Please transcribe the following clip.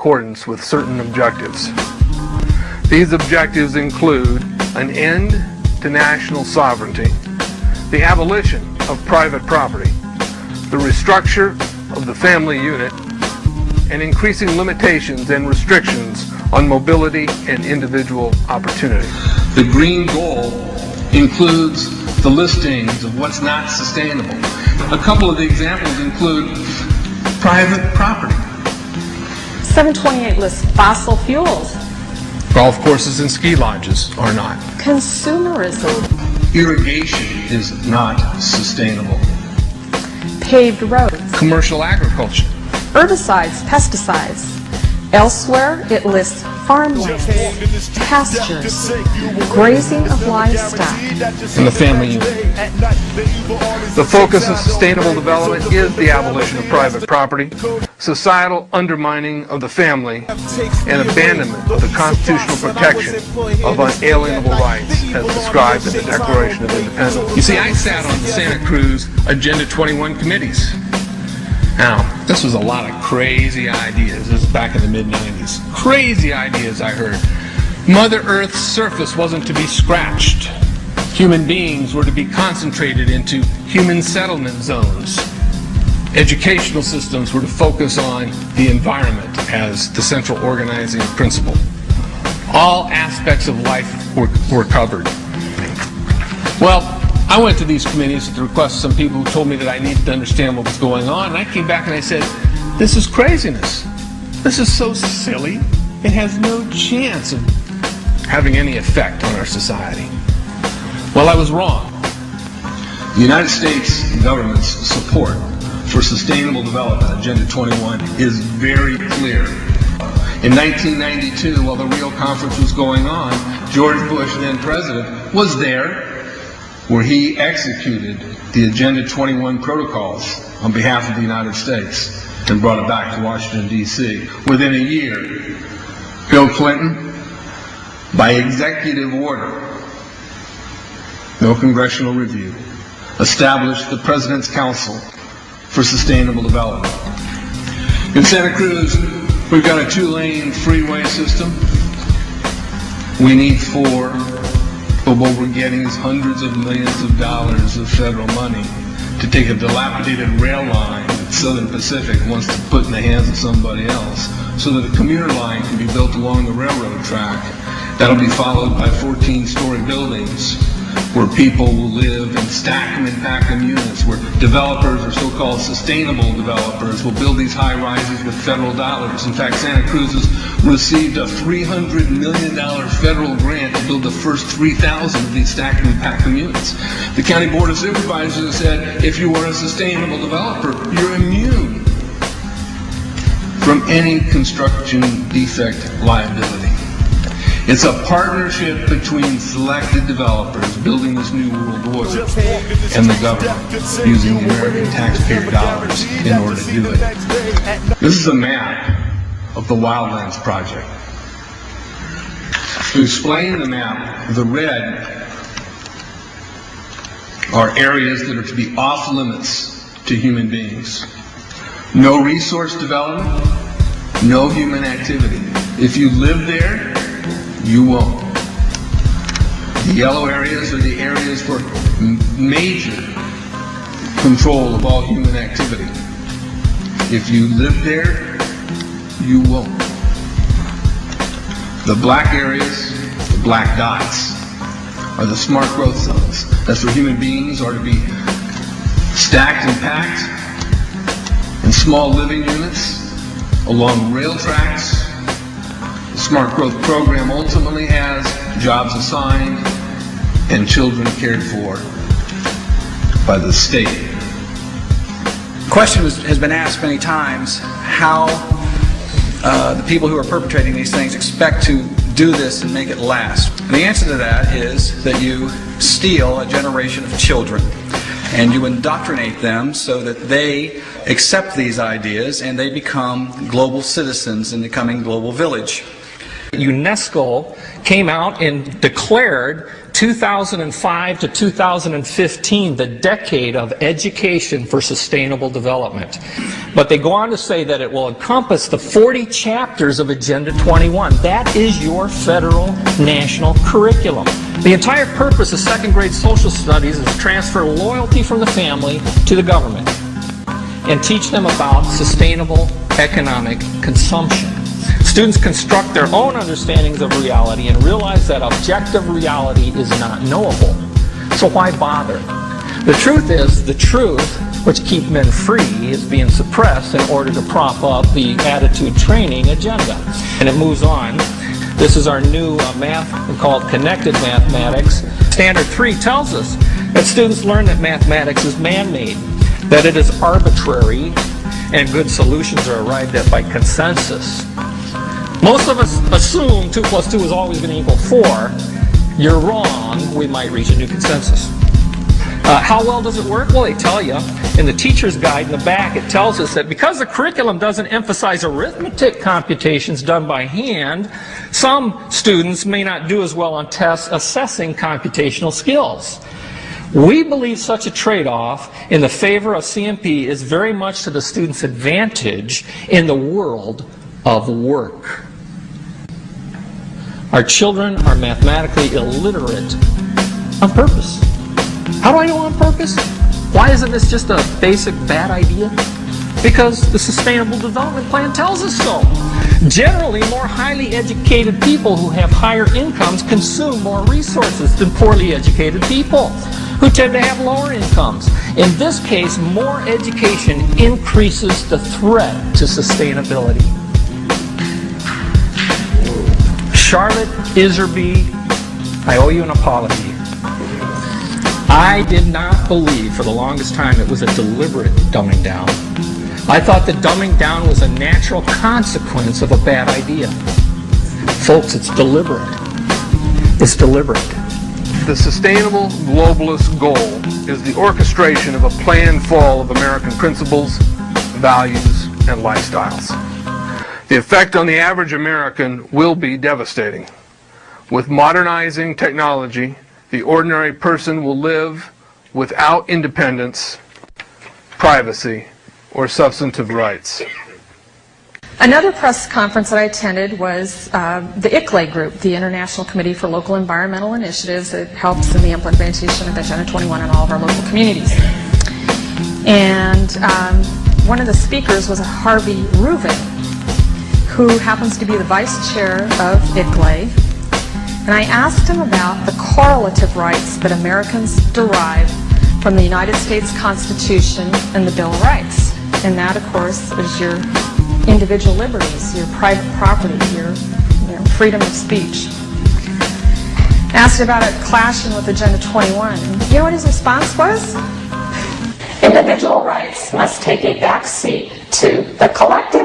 accordance with certain objectives. These objectives include an end to national sovereignty, the abolition of private property, the restructure of the family unit, and increasing limitations and restrictions on mobility and individual opportunity. The green goal includes the listings of what's not sustainable. A couple of the examples include private property. 728 lists fossil fuels. Golf courses and ski lodges are not. Consumerism. Irrigation is not sustainable. Paved roads. Commercial agriculture. Herbicides, pesticides. Elsewhere, it lists farmlands, pastures, grazing of livestock, and the family unit. The focus of sustainable development is the abolition of private property, societal undermining of the family, and abandonment of the constitutional protection of unalienable rights as described in the Declaration of Independence. You see, I sat on the Santa Cruz Agenda 21 committees. Now, this was a lot of crazy ideas. This was back in the mid-90s. Crazy ideas I heard. Mother Earth's surface wasn't to be scratched. Human beings were to be concentrated into human settlement zones. Educational systems were to focus on the environment as the central organizing principle. All aspects of life were covered. Well, I went to these committees at the request of some people who told me that I needed to understand what was going on, and I came back and I said, this is craziness. This is so silly. It has no chance of having any effect on our society. Well, I was wrong. The United States government's support for sustainable development, Agenda 21, is very clear. In 1992, while the Rio Conference was going on, George Bush, then president, was there, where he executed the Agenda 21 protocols on behalf of the United States and brought it back to Washington, D.C. Within a year, Bill Clinton, by executive order, no congressional review, established the President's Council for Sustainable Development. In Santa Cruz, we've got a 2-lane freeway system. We need 4. But what we're getting is hundreds of millions of dollars of federal money to take a dilapidated rail line that Southern Pacific wants to put in the hands of somebody else so that a commuter line can be built along the railroad track. That'll be followed by 14-story buildings where people will live and stack them and pack them units, where developers or so-called sustainable developers will build these high-rises with federal dollars. In fact, Santa Cruz has received a $300 million federal grant to build the first 3,000 of these stack them and pack them units. The County Board of Supervisors has said, if you are a sustainable developer, you're immune from any construction defect liability. It's a partnership between selected developers building this new world order and the government using the American taxpayer dollars in order to do it. This is a map of the Wildlands Project. To explain the map, the red are areas that are to be off limits to human beings. No resource development, no human activity. If you live there, you won't. The yellow areas are the areas for major control of all human activity. If you live there, you won't. The black areas, the black dots, are the smart growth zones. That's where human beings are to be stacked and packed in small living units along rail tracks. The Smart Growth Program ultimately has jobs assigned and children cared for by the state. The question has been asked many times how the people who are perpetrating these things expect to do this and make it last. And the answer to that is that you steal a generation of children and you indoctrinate them so that they accept these ideas and they become global citizens in the coming global village. UNESCO came out and declared 2005 to 2015 the decade of education for sustainable development. But they go on to say that it will encompass the 40 chapters of Agenda 21. That is your federal national curriculum. The entire purpose of second grade social studies is to transfer loyalty from the family to the government and teach them about sustainable economic consumption. Students construct their own understandings of reality and realize that objective reality is not knowable. So why bother? The truth is, the truth, which keeps men free, is being suppressed in order to prop up the attitude training agenda. And it moves on. This is our new math called connected mathematics. Standard 3 tells us that students learn that mathematics is man-made, that it is arbitrary, and good solutions are arrived at by consensus. Most of us assume 2 plus 2 is always going to equal 4. You're wrong. We might reach a new consensus. How well does it work? Well, they tell you in the teacher's guide in the back. It tells us that because the curriculum doesn't emphasize arithmetic computations done by hand, some students may not do as well on tests assessing computational skills. We believe such a trade-off in the favor of CMP is very much to the student's advantage in the world of work. Our children are mathematically illiterate on purpose. How do I know on purpose? Why isn't this just a basic bad idea? Because the Sustainable Development Plan tells us so. Generally, more highly educated people who have higher incomes consume more resources than poorly educated people who tend to have lower incomes. In this case, more education increases the threat to sustainability. Charlotte Iserby, I owe you an apology. I did not believe for the longest time it was a deliberate dumbing down. I thought that dumbing down was a natural consequence of a bad idea. Folks, it's deliberate. It's deliberate. The sustainable globalist goal is the orchestration of a planned fall of American principles, values, and lifestyles. The effect on the average American will be devastating. With modernizing technology, the ordinary person will live without independence, privacy, or substantive rights. Another press conference that I attended was the ICLE group, the International Committee for Local Environmental Initiatives, that helps in the implementation of Agenda 21 in all of our local communities. And one of the speakers was Harvey Reuven, who happens to be the vice chair of ICLE. And I asked him about the correlative rights that Americans derive from the United States Constitution and the Bill of Rights. And that, of course, is your individual liberties, your private property, your freedom of speech. Asked about it clashing with Agenda 21. And you know what his response was? Individual rights must take a back seat to the collective